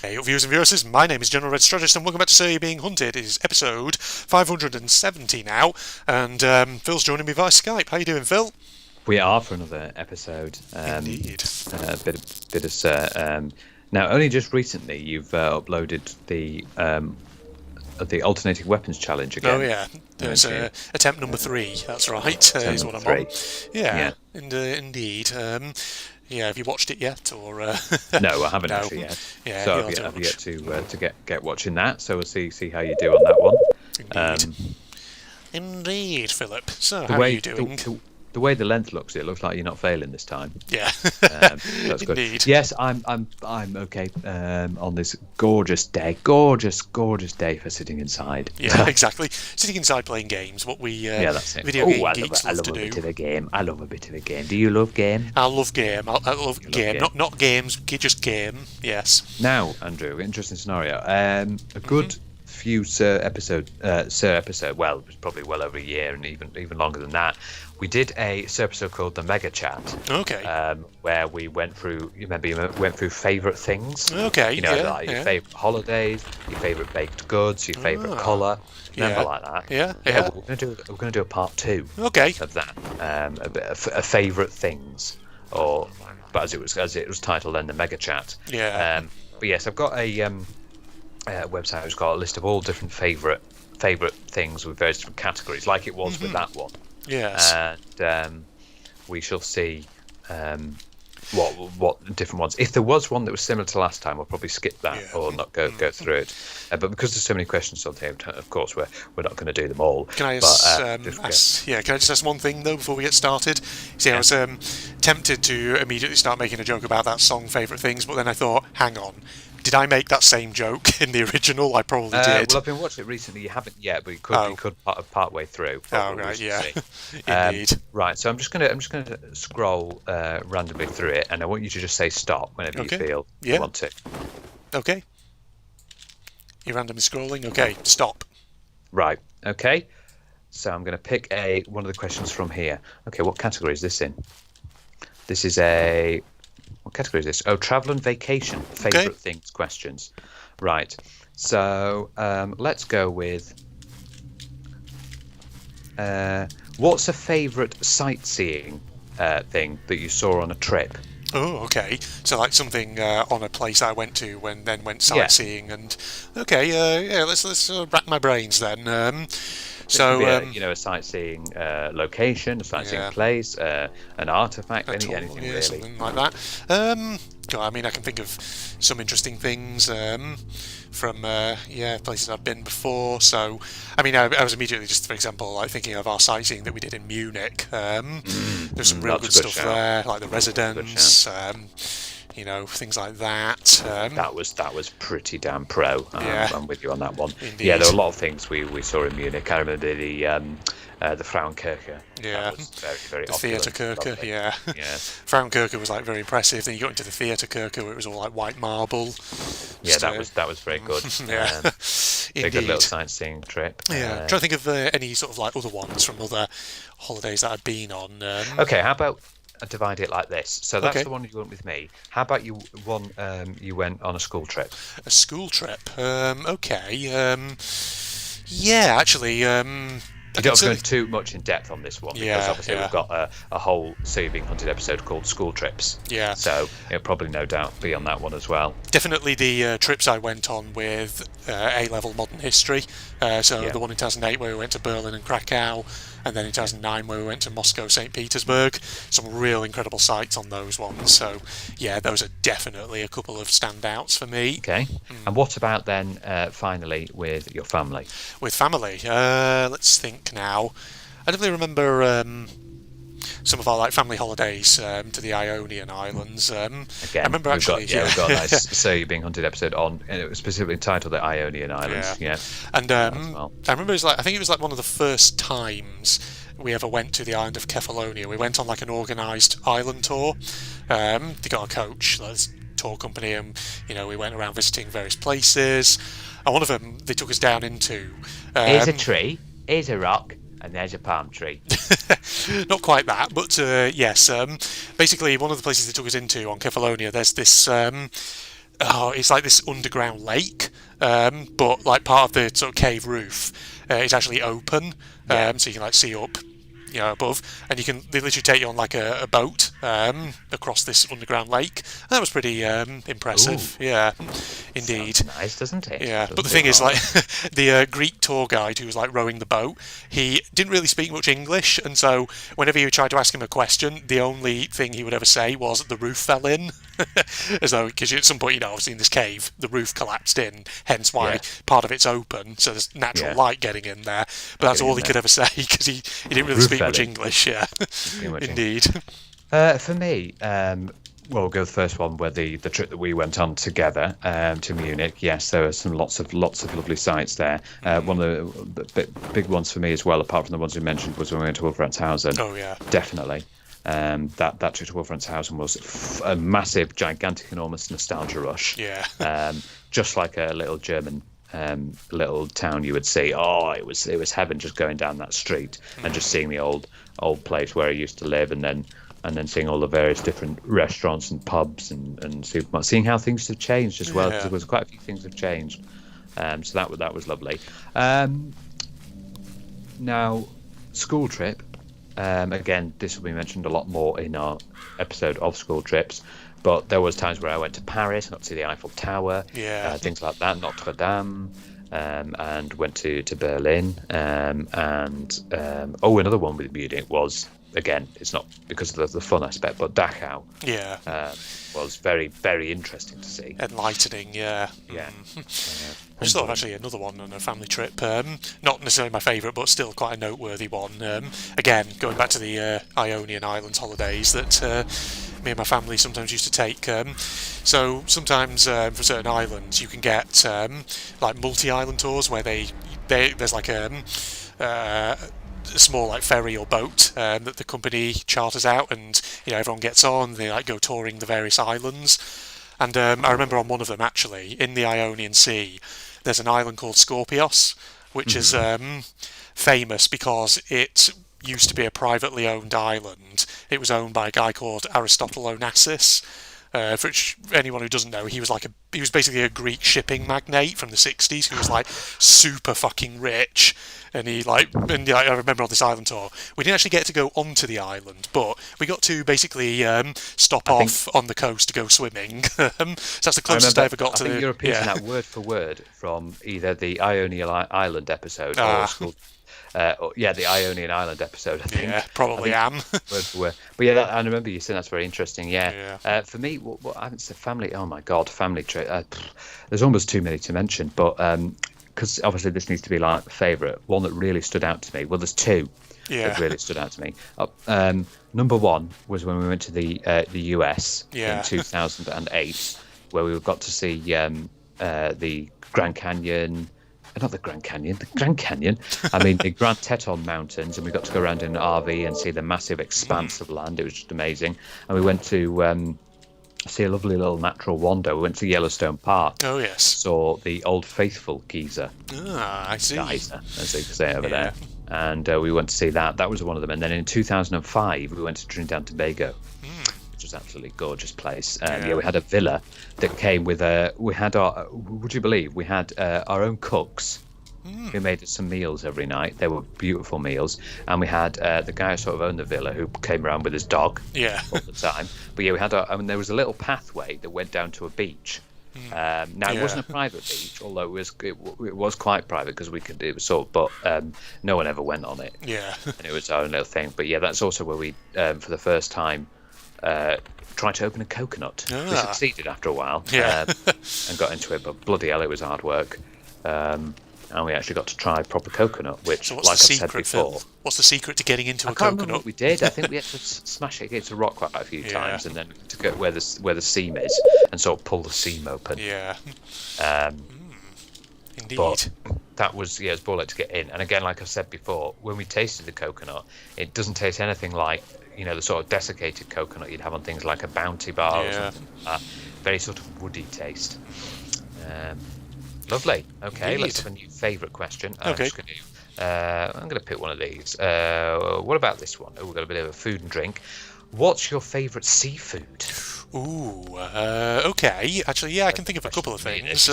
Hey, viewers and viewers, my name is General Red Strategist, and welcome back to So You're Being Hunted. It is episode 570 now, and Phil's joining me via Skype. How you doing, Phil? We are for another episode. Indeed. Bit of now, only just recently you've uploaded the alternating weapons challenge again. Oh yeah, there's attempt number 3. That's right. Is what I'm on. Yeah. Indeed. Yeah, have you watched it yet, or? No, I haven't actually yet. Yeah, so I've yet to get watching that. So we'll see how you do on that one. Indeed, Philip. So how are you doing? The way the length looks, it looks like you're not failing this time. Yeah, that's good. Indeed. Yes, I'm okay on this gorgeous day for sitting inside. Yeah, exactly. Sitting inside playing games. What we that's it. Video game geeks love to do. I love a bit of a game. I love a bit of a game. Do you love game? I love game. I love game. Not games. Just game. Yes. Now, Andrew, interesting scenario. A good. Few Sir episode. Well, it was probably well over a year, and even longer than that. We did a Sir episode called the Mega Chat. Okay. Where we went through. You went through favourite things. Okay. Your favourite holidays, your favourite baked goods, your favourite colour. Remember like that. Yeah. We're gonna do a part 2. Okay. Of that. A favourite things, but as it was titled then, the Mega Chat. Yeah. But yes, I've got a website which got a list of all different favourite things with various different categories, like it was with that one. Yes. And we shall see what different ones. If there was one that was similar to last time, we'll probably skip that or not go through it. But because there's so many questions on here, of course we're not going to do them all. Can I just ask one thing though before we get started? See, I was tempted to immediately start making a joke about that song, favourite things, but then I thought, hang on. Did I make that same joke in the original? I probably did. Well, I've been watching it recently. You haven't yet, but you could part way through. Oh right, yeah. Indeed. Right, so I'm just gonna scroll randomly through it, and I want you to just say stop whenever you feel you want to. Okay. You're randomly scrolling. Okay, stop. Right. Okay. So I'm going to pick one of the questions from here. Okay, what category is this in? This is a. What category is this? Oh, travel and vacation. Favourite things questions. Right. So let's go with. What's a favourite sightseeing thing that you saw on a trip? Oh, okay. So like something on a place I went to then went sightseeing and let's rack my brains then. So a sightseeing location, a sightseeing place, an artifact, anything really, something like that. I mean, I can think of some interesting things from places I've been before. So, I mean, I was immediately just, for example, like thinking of our sightseeing that we did in Munich. There's some real good stuff there, like the residence. Things like that. That was pretty damn pro. I'm with you on that one. Indeed. Yeah, there were a lot of things we saw in Munich. I remember the Frauenkirche. Yeah. That was very, very the Theaterkirche, yeah. Frauenkirche was like very impressive. Then you got into the Theaterkirche where it was all like white marble. Yeah, that was very good. Yeah. A good little sightseeing trip. Yeah. I'm trying to think of any sort of like other ones from other holidays that I've been on. Okay, how about divide it like this. So that's the one you went with me. How about you went on a school trip? A school trip? Okay. Yeah, actually. You don't go too much in depth on this one because obviously we've got a whole So You're Being Hunted episode called School Trips. Yeah. So it'll probably no doubt be on that one as well. Definitely the trips I went on with A-level modern history. The one in 2008 where we went to Berlin and Krakow, and then in 2009 where we went to Moscow, St. Petersburg. Some real incredible sights on those ones. So yeah, those are definitely a couple of standouts for me. Okay. And what about then finally with your family? With family, let's think now. I definitely remember some of our like family holidays to the Ionian Islands. Again, I remember we've got a nice So You're Being Hunted episode on, and it was specifically titled the Ionian Islands. Yeah. And I remember I think it was like one of the first times we ever went to the island of Kefalonia. We went on like an organised island tour. They got a coach, like, tour company, and we went around visiting various places. And one of them they took us down into. Here's a tree. Here's a rock. And there's a palm tree. Not quite that, but yes. Basically, one of the places they took us into on Kefalonia, there's this Oh, it's like this underground lake, but like part of the sort of cave roof is actually open, Yeah. so you can like see up, above, and they literally take you on like a boat across this underground lake. And that was pretty Ooh, impressive. Yeah, indeed. sounds nice, doesn't it? Yeah, but the Doesn't it? thing is, Oh, like, the Greek tour guide who was like rowing the boat, he didn't really speak much English, and so whenever you tried to ask him a question, the only thing he would ever say was the roof fell in, as though because at some point, obviously in this cave, the roof collapsed in, hence why yeah, part of it's open, so there's natural yeah. light getting in there. But that's Getting all in he could there. ever say because he didn't really Roof speak fell much in. English. Yeah, Pretty much. indeed. For me, well, we'll go with the first one where the trip that we went on together to Munich. Yes, there were some lots of lovely sites there. One of the big ones for me as well, apart from the ones we mentioned, was when we went to Wolfratshausen. Oh yeah, Definitely. That trip to Wolfratshausen was a massive, gigantic, enormous nostalgia rush. yeah, Just like a little German little town you would see. Oh, it was heaven just going down that street and just seeing the old place where I used to live, and then seeing all the various different restaurants and pubs and supermarkets, seeing how things have changed as well, because yeah. there was quite a few things have changed. So that was lovely. Now, school trip. Again, this will be mentioned a lot more in our episode of school trips. But there was times where I went to Paris, got to see the Eiffel Tower, Yeah. things like that, Notre Dame, and went to Berlin. Another one with Munich was, again, it's not because of the fun aspect, but Dachau Yeah, was very, very interesting to see. enlightening. Yeah. Yeah. I just thought of actually another one on a family trip. Not necessarily my favourite, but still quite a noteworthy one. Again, going back to the Ionian Islands holidays that me and my family sometimes used to take. So sometimes for certain islands, you can get like multi-island tours where there's like a small like ferry or boat that the company charters out, and everyone gets on. They like go touring the various islands. And I remember on one of them, actually, in the Ionian Sea, there's an island called Scorpios, which is famous because it used to be a privately owned island. It was owned by a guy called Aristotle Onassis. For anyone who doesn't know, he was basically a Greek shipping magnate from the 60s who was like super fucking rich. And I remember on this island tour, we didn't actually get to go onto the island, but we got to basically stop I think off on the coast to go swimming. So that's the I closest remember. I ever got I to think the. you're repeating Yeah. that word for word from either the Ionian Island episode or Ah, school. The Ionian Island episode. I yeah, think. I probably think am. word for word. But yeah, I remember you saying that's very interesting. Yeah. Yeah. For me, what I haven't said family. Oh my God, family trip. There's almost too many to mention, but because obviously this needs to be like favourite one that really stood out to me. Well, there's two Yeah. that really stood out to me. Number one was when we went to the US Yeah. in 2008, where we got to see the Grand Canyon. Not the Grand Canyon, the Grand Canyon. I mean, the Grand Teton Mountains, and we got to go around in an RV and see the massive expanse of land. It was just amazing. And we went to see a lovely little natural wonder. We went to Yellowstone Park, Oh yes. saw the Old Faithful geyser, I see. as they say over Yeah. there. And we went to see that. That was one of them. And then in 2005, we went to Trinidad and Tobago, which was absolutely gorgeous place. Yeah. We had a villa that came with we had our, would you believe, we had our own cooks who made us some meals every night. They were beautiful meals. And we had the guy who sort of owned the villa who came around with his dog Yeah. all the time. But yeah, we had there was a little pathway that went down to a beach. Now it Yeah. wasn't a private beach, although it was quite private because it was sort of, but no one ever went on it, Yeah. and it was our own little thing. But yeah, that's also where we for the first time tried to open a coconut. We Ah. succeeded after a while, Yeah. and got into it, but bloody hell, it was hard work. And we actually got to try proper coconut, which, So what's like the I've said secret, before, Phil? What's the secret to getting into I a can't remember coconut? what we did. I think we had to smash it against a rock quite a few Yeah. times, and then to go where the seam is, and sort of pull the seam open. Yeah. Indeed. But that was, it was bullet to get in. And again, like I said before, when we tasted the coconut, it doesn't taste anything like, the sort of desiccated coconut you'd have on things like a Bounty bar or Yeah. something like that. Very sort of woody taste. Lovely. Okay, Indeed. let's have a new favourite question. Okay. I'm going to pick one of these. What about this one? Oh, we've got a bit of a food and drink. What's your favourite seafood? Ooh, okay. Actually, yeah, I can think of a couple of things.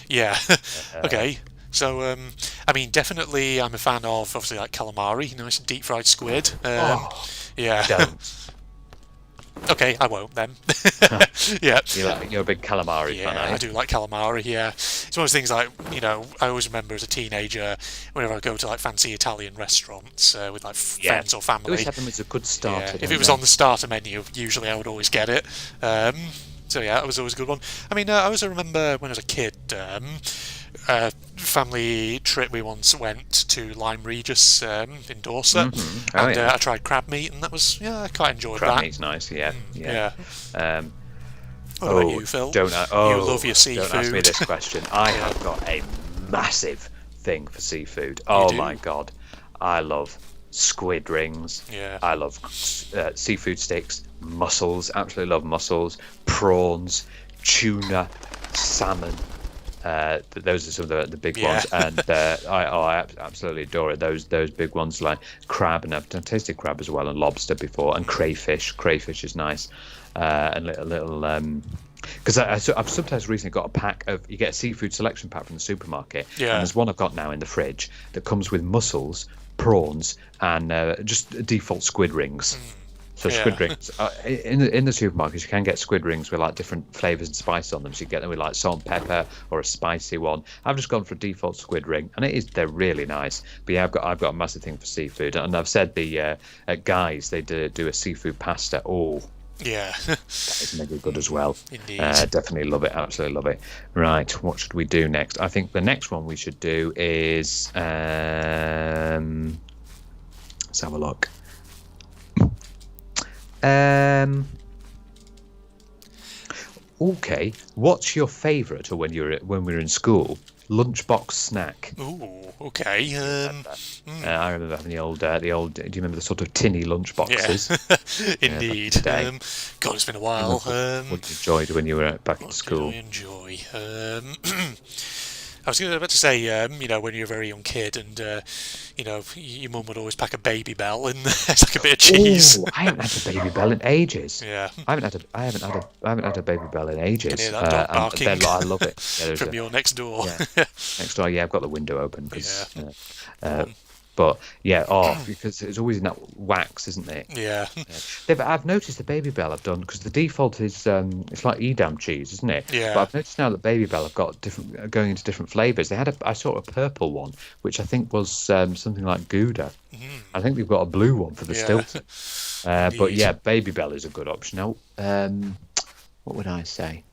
Yeah, okay. So, I mean, definitely, I'm a fan of obviously like calamari, nice deep fried squid. Oh, Yeah. don't. Okay, I won't then. Yeah. You're a big calamari fan, Yeah, are I you? do like calamari. Yeah, it's one of those things like I always remember as a teenager whenever I go to like fancy Italian restaurants with like Yeah. friends or They always family. have them as a good Yeah, starter, if it don't was on they? the starter menu, usually I would always get it. Um, so yeah, it was always a good one. I mean, I also remember when I was a kid, a family trip we once went to Lyme Regis in Dorset, Oh and yeah. I tried crab meat, and that was I quite enjoyed Crab that. meat's nice. Yeah, yeah. Yeah. Um, What about oh, you, Phil? don't I- You love your don't ask me seafood. this question. I Yeah, have got a massive thing for seafood. you Oh my do. god, I love squid rings. Yeah. I love seafood sticks, mussels. Absolutely love mussels, prawns, tuna, salmon. Those are some of the big Yeah. ones, and absolutely adore it. Those big ones like crab, and I've tasted crab as well, and lobster before, and crayfish. Crayfish is nice, and little because I've sometimes recently got a pack of you get a seafood selection pack from the supermarket, and Yeah. there's one I've got now in the fridge that comes with mussels, prawns, and just default squid rings. So Yeah. squid rings in the supermarkets, you can get squid rings with like different flavors and spices on them. So you get them with like salt and pepper or a spicy one. I've just gone for a default squid ring, and they're really nice. But yeah, I've got a massive thing for seafood, and I've said the at Guys they do a seafood pasta. Oh, Yeah. that is mega good as well. Indeed. Definitely love it. Absolutely love it. Right, what should we do next? I think the next one we should do is let's have a look. Okay, what's your favourite, or when we were in school, lunchbox snack? Ooh. Okay. I remember having the old. Do you remember the sort of tinny lunch Yeah. boxes? Back in Indeed. the day? God, it's been a while. What you enjoyed when you were back in What did school? I enjoy? I was about to say, when you're a very young kid and, your mum would always pack a baby bell and it's like a bit of cheese. Oh, I haven't had a baby bell in ages. Yeah, I haven't had a baby bell in can hear ages. that dog And barking I love it. Yeah, there's from your next door. yeah. Next door, yeah, I've got the window open because. Yeah. But yeah, because it's always in that wax, isn't it? Yeah, But I've noticed the Baby Bell I've done because the default is it's like Edam cheese, isn't it? Yeah. But I've noticed now that Baby Bell have got different going into different flavors. I saw a purple one, which I think was something like Gouda. I think they've got a blue one for the Yeah. Stilton. But Indeed. yeah, Baby Bell is a good option. Now, what would I say?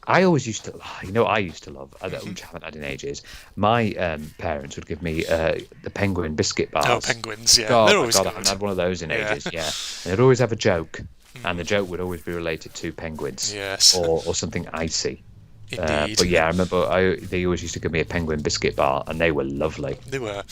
I always used to, I used to love, which I haven't had in ages. My parents would give me the penguin biscuit bars. Oh, penguins, yeah. God, They're my always God, I good. haven't had one of those in Yeah. ages. Yeah, and they'd always have a joke, and the joke would always be related to penguins, Yes. or something icy. Indeed. But yeah, I remember they always used to give me a penguin biscuit bar, and they were lovely. They were.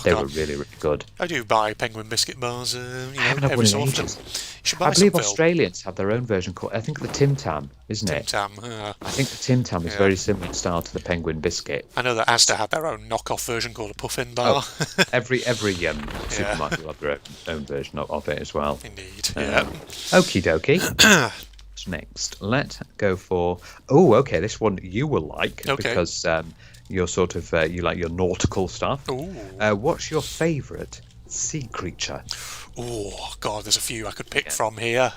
They were really, really good. I do buy penguin biscuit bars, I haven't had every one in so often. ages. You should buy I some, believe Phil. Australians have their own version called, I think the Tim Tam, isn't Tim it? Tam. I think the Tim Tam is Yeah. very similar in style to the penguin biscuit. I know that Asda had their own knockoff version called a puffin bar. Every supermarket will have their own version of it as well. Indeed. Yeah. Okie dokie. Next, let's go for. Oh, okay. This one you will like Okay. because you're sort of you like your nautical stuff. Ooh. What's your favourite sea creature? Oh, God, there's a few I could pick from here.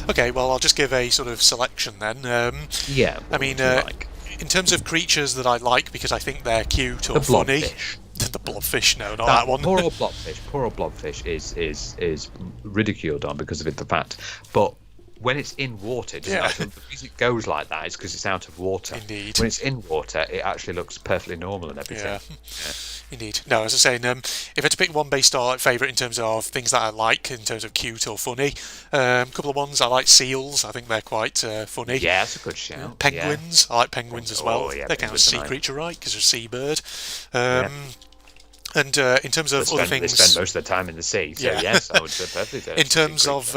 Okay, well, I'll just give a sort of selection then. Yeah. I mean, what do you like? in terms of creatures that I like because I think they're cute or The funny. blobfish. The blobfish, no, not that one. Poor old blobfish. Poor old blobfish is ridiculed on because of the fact, but. When it's in water, it doesn't Yeah. actually, the reason it goes like that is because it's out of water. Indeed. When it's in water, it actually looks perfectly normal and everything. Yeah. Indeed. No, as I was saying, if I had to pick one based on like, favourite in terms of things that I like, in terms of cute or funny, a couple of ones I like seals. I think they're quite funny. Yeah, that's a good shout. Penguins. I like penguins as well. Oh, yeah, They're kind of a penguins are sea nice. creature, right? Because they're a seabird. Yeah. And in terms of other They things, spend most of the time in the sea, so Yeah. yes, I would perfectly say. in terms of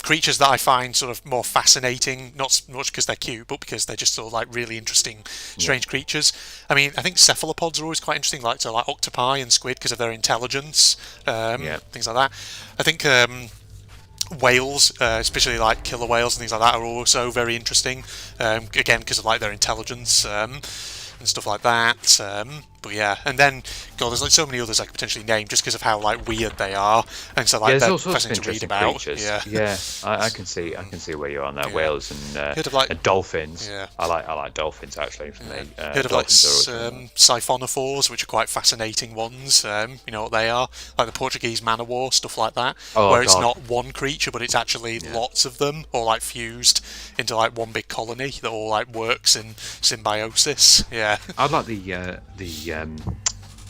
creatures that I find sort of more fascinating, not so much because they're cute, but because they're just sort of like really interesting, strange creatures. I mean, I think cephalopods are always quite interesting, like octopi and squid because of their intelligence, things like that. I think whales, especially like killer whales and things like that, are also very interesting. Again, because of like their intelligence and stuff like that. But yeah, and then God, there's like so many others I could potentially name just because of how like weird they are, and so Yeah, like there's they're all sorts of fascinating to read interesting about. creatures. Yeah, Yeah, I can see where you're on that. yeah. Whales and, Heard of like dolphins. yeah. I like dolphins actually. For me, Heard of like dolphins are always really nice. siphonophores, which are quite fascinating ones. You know what they are? Like the Portuguese man o' war, stuff like that, Oh where it's God, not one creature, but it's actually yeah. lots of them, all like fused into like one big colony that all like works in symbiosis. Yeah, I'd like the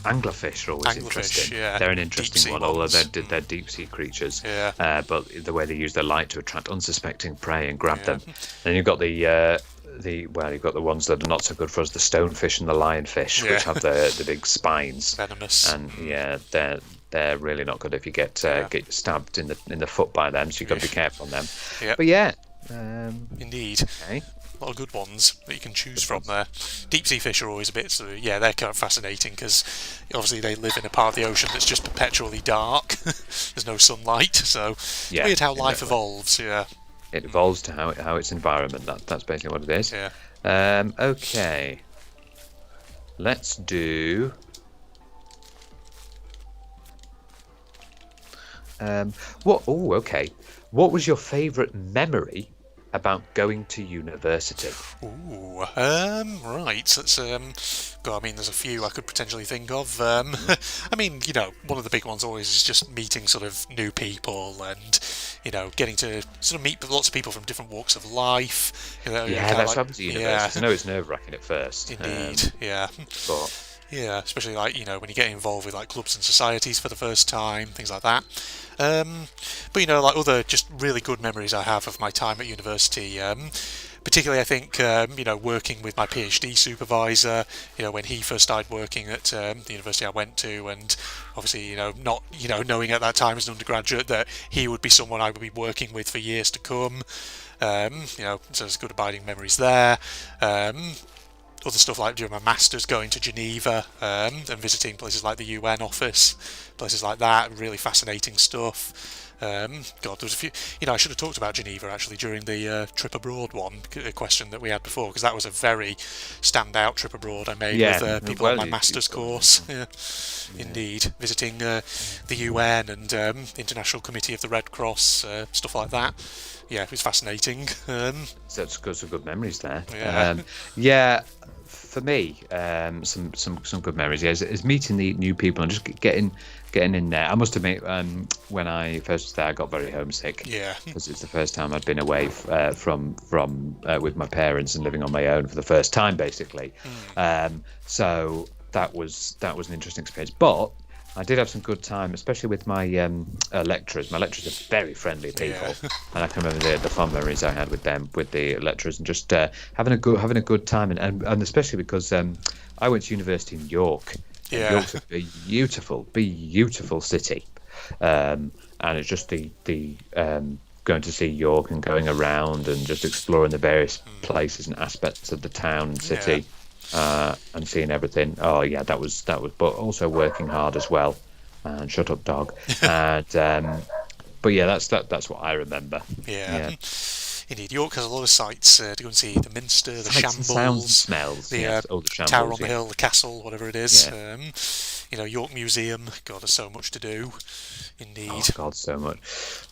anglerfish are always anglerfish. interesting. Yeah, They're an deep interesting sea one, although ones. they're deep sea creatures. Yeah, But the way they use their light to attract unsuspecting prey and grab yeah, them. And you've got you've got the ones that are not so good for us, the stonefish and the lionfish, yeah. which have the big spines. Venomous. And yeah, they're really not good if you get Yeah, stabbed in the foot by them. So you've got to be yeah. careful on them. Yep. But yeah, Indeed. okay, A lot of good ones that you can choose good from ones. there. Deep sea fish are always a bit, so yeah, they're kind of fascinating because obviously they live in a part of the ocean that's just perpetually dark. There's no sunlight, so it's Yeah, weird how life exactly. evolves. Yeah, It evolves to how its environment. That's basically what it is. yeah. Okay, let's do. What? Oh, okay. What was your favourite memory about going to university? Ooh, right. That's God, I mean, there's a few I could potentially think of. I mean, you know, one of the big ones always is just meeting sort of new people and, you know, getting to sort of meet lots of people from different walks of life. You know, Yeah, kind of that's like, what happens at yeah, university. I know it's nerve-wracking at first, indeed, yeah. but Yeah, especially like, you know, when you get involved with like clubs and societies for the first time, things like that. But you know, like other just really good memories I have of my time at university. Particularly, I think you know, working with my PhD supervisor. You know, when he first started working at the university I went to, and obviously, you know, not knowing at that time as an undergraduate that he would be someone I would be working with for years to come. You know, so there's good abiding memories there. Other stuff like during my masters, going to Geneva and visiting places like the UN office, places like that, really fascinating stuff. God, there was a few. You know, I should have talked about Geneva actually during the trip abroad one, a question that we had before, because that was a very standout trip abroad I made yeah, with people on well, my you master's sort of course. Yeah, yeah. indeed, visiting the UN and International Committee of the Red Cross, stuff like that. Yeah, it was fascinating. So that's got some good memories there. Yeah. Yeah, for me, some good memories. Yeah, is meeting the new people and just getting in there. I must admit, when I first was there, I got very homesick. Yeah. Because it's the first time I'd been away from with my parents and living on my own for the first time, basically. So that was an interesting experience. But I did have some good time, especially with my lecturers. My lecturers are very friendly people, Yeah. and I can remember the fun memories I had with them, with the lecturers, and just having a good time, and especially because I went to university in York. And Yeah. York's a beautiful city, and it's just the going to see York and going around and just exploring the various places and aspects of the town and city. And seeing everything. Oh yeah, that was. But also working hard as well. And shut up, dog. And but yeah, that's what I remember. Yeah. Indeed, York has a lot of sights to go and see: the Minster, the Sights and sounds and Shambles, smells. the Yes. Oh, the shambles. Tower on the Yeah. Hill, the Castle, whatever it is. Yeah. You know, York Museum. God, there's so much to do. Indeed. Oh God, so much.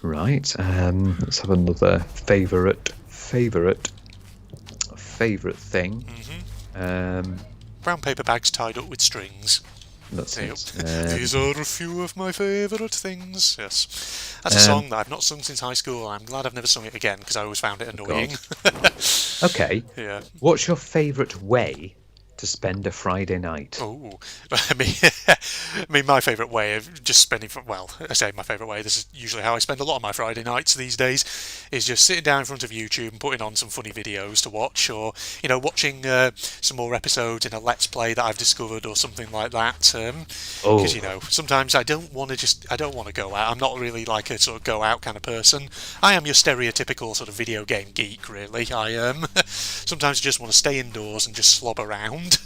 Right. Let's have another favorite thing. Brown paper bags tied up with strings. That's Yep. it. These are a few of my favourite things. Yes, that's a song that I've not sung since high school. I'm glad I've never sung it again because I always found it annoying. Okay. Yeah. What's your favourite way to spend a Friday night? Oh, I mean, my favourite way of just spending. Well, I say my favourite way. This is usually how I spend a lot of my Friday nights these days. Is just sitting down in front of YouTube and putting on some funny videos to watch, or you know, watching some more episodes in a Let's Play that I've discovered, or something like that. Because you know, sometimes I don't want to go out. I'm not really like a sort of go out kind of person. I am your stereotypical sort of video game geek, really. I sometimes just want to stay indoors and just slob around.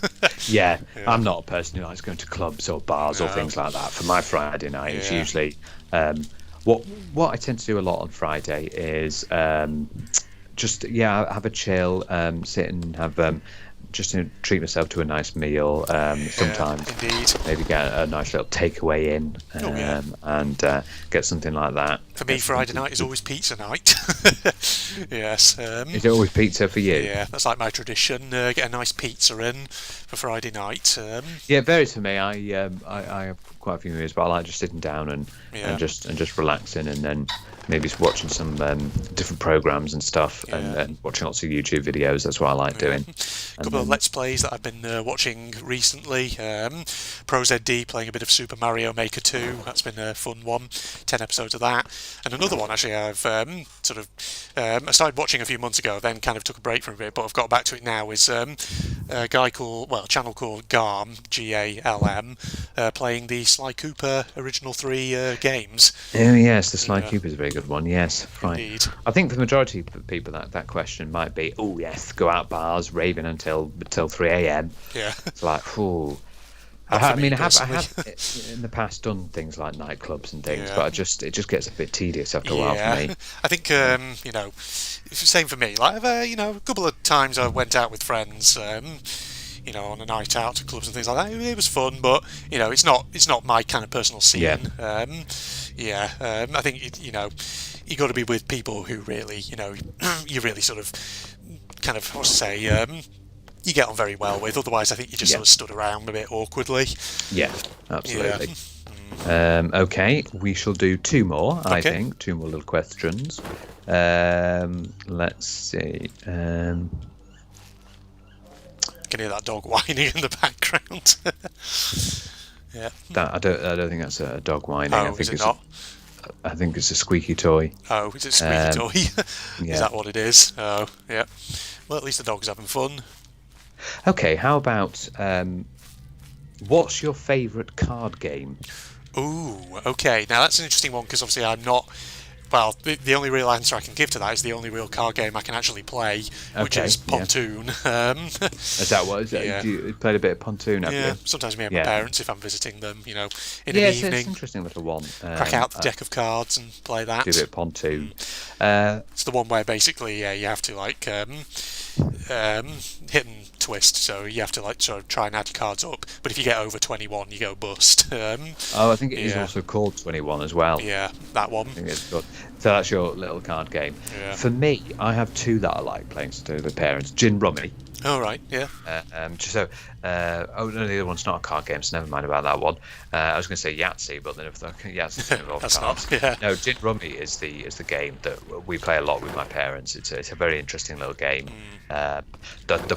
Yeah, Yeah. I'm not a person who likes going to clubs or bars or No. things like that. For my Friday night, it's Yeah. usually What I tend to do a lot on Friday is just have a chill, sit and have just treat myself to a nice meal. Sometimes indeed. maybe get a nice little takeaway in, and get something like that. For me, Friday night is always pizza night. Yes. Is it always pizza for you? Yeah, that's like my tradition. Get a nice pizza in for Friday night. Yeah, it varies for me. I have quite a few meals, but I like just sitting down and just relaxing, and then maybe watching some different programs and stuff, and watching lots of YouTube videos. That's what I like doing. A couple of Let's Plays that I've been watching recently. ProZD playing a bit of Super Mario Maker 2. That's been a fun one. 10 episodes of that. And another one, actually, I've I started watching a few months ago, then kind of took a break from it, but I've got back to it now, is a channel called GALM, Galm, playing the Sly Cooper original 3 games. Oh, yes, the Sly Cooper is a very good one, yes. Right. Indeed. I think for the majority of people, that question might be, oh, yes, go out bars, raving until 3 a.m. Yeah. It's like, ooh. I have in the past done things like nightclubs and things, but it just gets a bit tedious after a while for me. I think it's the same for me. Like a couple of times I went out with friends, on a night out to clubs and things like that. It was fun, but it's not my kind of personal scene. Yeah. I think you got to be with people who really you really sort of kind of you get on very well with. Otherwise, I think you just sort of stood around a bit awkwardly. Yeah, absolutely. Okay, we shall do 2 more. I think 2 more little questions. Let's see. Can hear that dog whining in the background. Yeah. I don't think that's a dog whining. Oh, is it not? I think it's a squeaky toy. Oh, is it a squeaky toy? Yeah. Is that what it is? Oh, yeah. Well, at least the dog's having fun. Okay, how about what's your favourite card game? Ooh, okay. Now that's an interesting one because obviously I'm not. Well, the only real answer I can give to that is the only real card game I can actually play, which is Pontoon. Is that what? Yeah. You played a bit of Pontoon, have you? Sometimes me and my parents, if I'm visiting them, in an evening. It's an interesting little one. Crack out the deck of cards and play that. Do a bit of Pontoon. It's the one where basically you have to hit and twist, so you have to sort of try and add your cards up, but if you get over 21 you go bust. I think it is also called 21 as well. Yeah, that one. I think it's good. So that's your little card game. For me, I have 2 that I like playing to the parents. Gin Rummy. Oh, right, yeah. No, the other one's not a card game, so never mind about that one. I was going to say Yahtzee, but then if Yahtzee involves That's cards. not, yeah. No, Gin Rummy is the game that we play a lot with my parents. It's a very interesting little game. The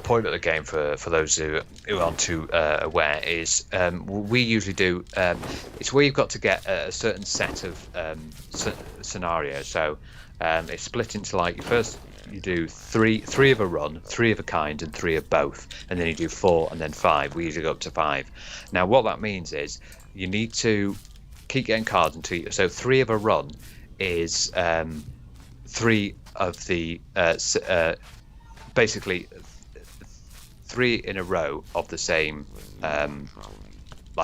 point of the game, for those who aren't too aware, is we usually do. It's where you've got to get a certain set of scenarios. So it's split into you do three of a run, 3 of a kind, and 3 of both, and then you do 4 and then 5. We usually go up to 5. Now, what that means is you need to keep getting cards so 3 of a run is 3 of the basically 3 in a row of the same.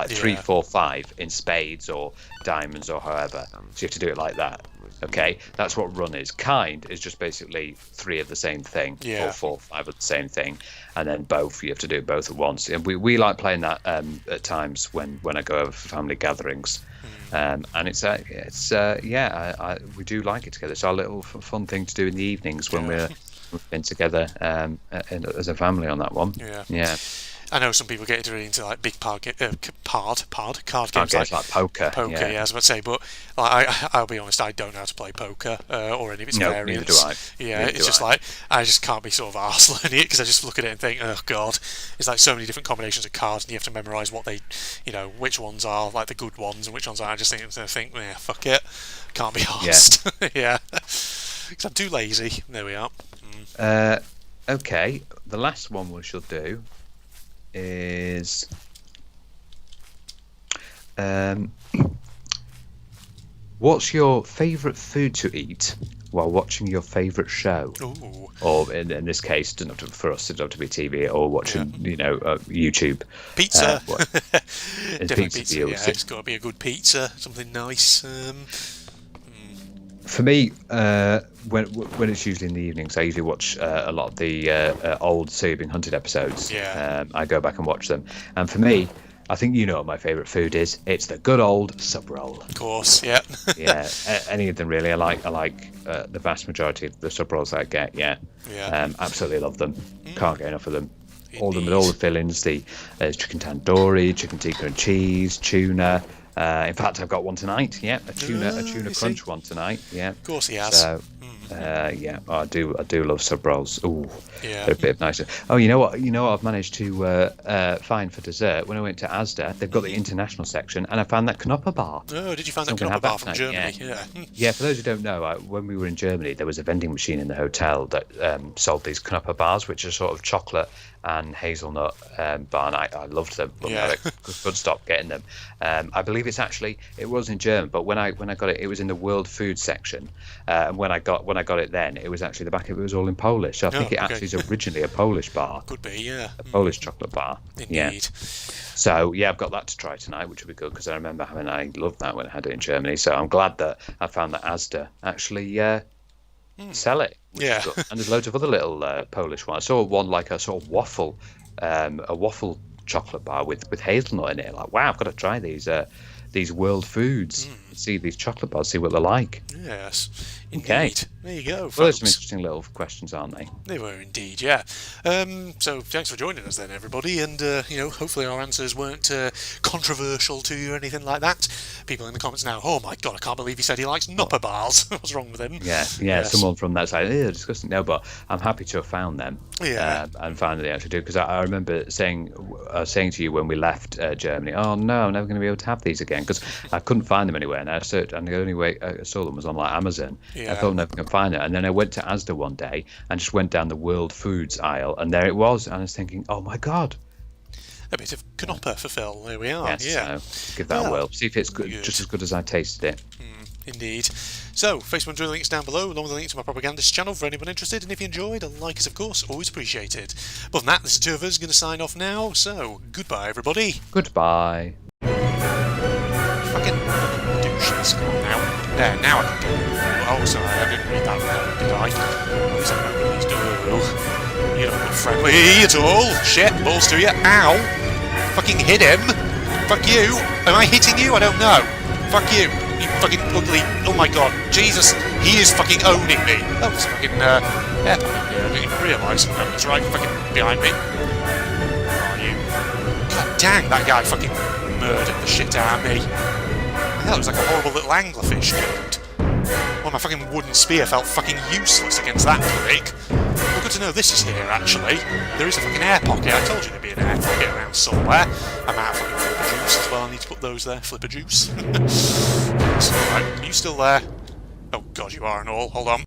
3, 4, 5 in spades or diamonds or however. So you have to do it like that. Okay, that's what run is. Kind is just basically 3 of the same thing, or 4, 5 of the same thing, and then both. You have to do it both at once. And we like playing that at times when I go over for family gatherings, and we do like it together. It's our little fun thing to do in the evenings when we've been together as a family on that one. Yeah. I know some people get really into big card games like poker. Poker, I was about to say, but I'll be honest, I don't know how to play poker or any of its variants. Neither do I. Yeah, it's just I just can't be sort of arsed learning it because I just look at it and think, oh god, it's like so many different combinations of cards, and you have to memorise what they, which ones are like the good ones and which ones are. I just think, yeah, fuck it, can't be arsed. Yeah, because I'm too lazy. There we are. Okay, the last one we shall do is what's your favourite food to eat while watching your favourite show? Ooh. Or in this case, it doesn't have to, for us, it doesn't have to be TV or watching YouTube. Pizza. Pizza. Yeah, it's got to be a good pizza, something nice. For me, when it's usually in the evenings, I usually watch a lot of the old So You've Been Hunted episodes. Yeah. I go back and watch them. And for me, I think you know what my favourite food is. It's the good old sub roll. Of course, yeah. Yeah, any of them really. I like the vast majority of the sub rolls that I get. Yeah, Yeah. absolutely love them. Can't get enough of them. All of them with Indeed. all the fillings. The chicken tandoori, chicken tikka and cheese, tuna. In fact, I've got one tonight. Yeah, a tuna I see. crunch one tonight. Yeah. Of course he has. So, yeah, I do love sub rolls. Ooh, Yeah. they're a bit nicer. Oh, you know what? I've managed to find for dessert when I went to Asda. They've got the international section, and I found that Knopper bar. Oh, did you find So that I'm gonna Knopper have bar that from tonight, Germany? Yeah. Yeah, for those who don't know, when we were in Germany, there was a vending machine in the hotel that sold these Knopper bars, which are sort of chocolate and hazelnut bar, and I loved them, but Yeah. I couldn't stop getting them. I believe it was in German, but when I got it, it was in the world food section. And when I got it, then it was actually the back of it was all in Polish. So I think Oh, it okay. actually is originally a Polish bar, Could be, yeah. a Polish chocolate bar. Yeah. Indeed. So yeah, I've got that to try tonight, which will be good because I remember I loved that when I had it in Germany. So I'm glad that I found that Asda actually sell it. Which is Yeah. good. And there's loads of other little Polish ones. I saw one like a sort of waffle, a waffle chocolate bar with hazelnut in it. Like, wow, I've got to try these world foods. See these chocolate bars, see what they're like. Yes. Okay. Indeed. There you go, Well, there's some folks. interesting little questions, aren't they? They were indeed, yeah. So thanks for joining us then, everybody, and hopefully our answers weren't controversial to you or anything like that. People in the comments now, oh my god, I can't believe he said he likes Nopper bars. What's wrong with him? Yeah, Yes. someone from that side, disgusting. No, but I'm happy to have found them. Yeah. And found that they actually do, because I remember saying to you when we left Germany, oh no, I'm never going to be able to have these again, because I couldn't find them anywhere, and I searched, and the only way I saw them was on like Amazon. Yeah. I thought I never going to find it, and then I went to Asda one day and just went down the world foods aisle, and there it was, and I was thinking, oh my god. A bit of Knopper for Phil. There we are. Yes, Yeah. so give that a Well, whirl. See if it's good, good. just as good as I tasted it. Indeed. So, Facebook and Twitter links down below, along with a link to my propagandist channel for anyone interested. And if you enjoyed, a like is of course always appreciated. But than that, this is two of us going to sign off now. So, goodbye, everybody. Goodbye. Fucking douches. Come on now. There, now I can do it. Oh, sorry, I didn't read that one, did I? At least I know what he's doing. You don't look friendly at all. Shit, balls to you. Ow. Fucking hit him. Fuck you. Am I hitting you? I don't know. Fuck you. You fucking ugly. Oh my god. Jesus. He is fucking owning me. Oh, it's fucking, airport here. I didn't even realise. No, it's right fucking behind me. Where are you? God dang, that guy fucking murdered the shit out of me. Hell, it was like a horrible little anglerfish, dude. Well, my fucking wooden spear felt fucking useless against that prick. Well, good to know this is here, actually. There is a fucking air pocket. I told you there'd be an air pocket around somewhere. I'm out of fucking flipper juice as well. I need to put those there. Flipper juice. Right, are you still there? Oh, God, you are and all. Hold on.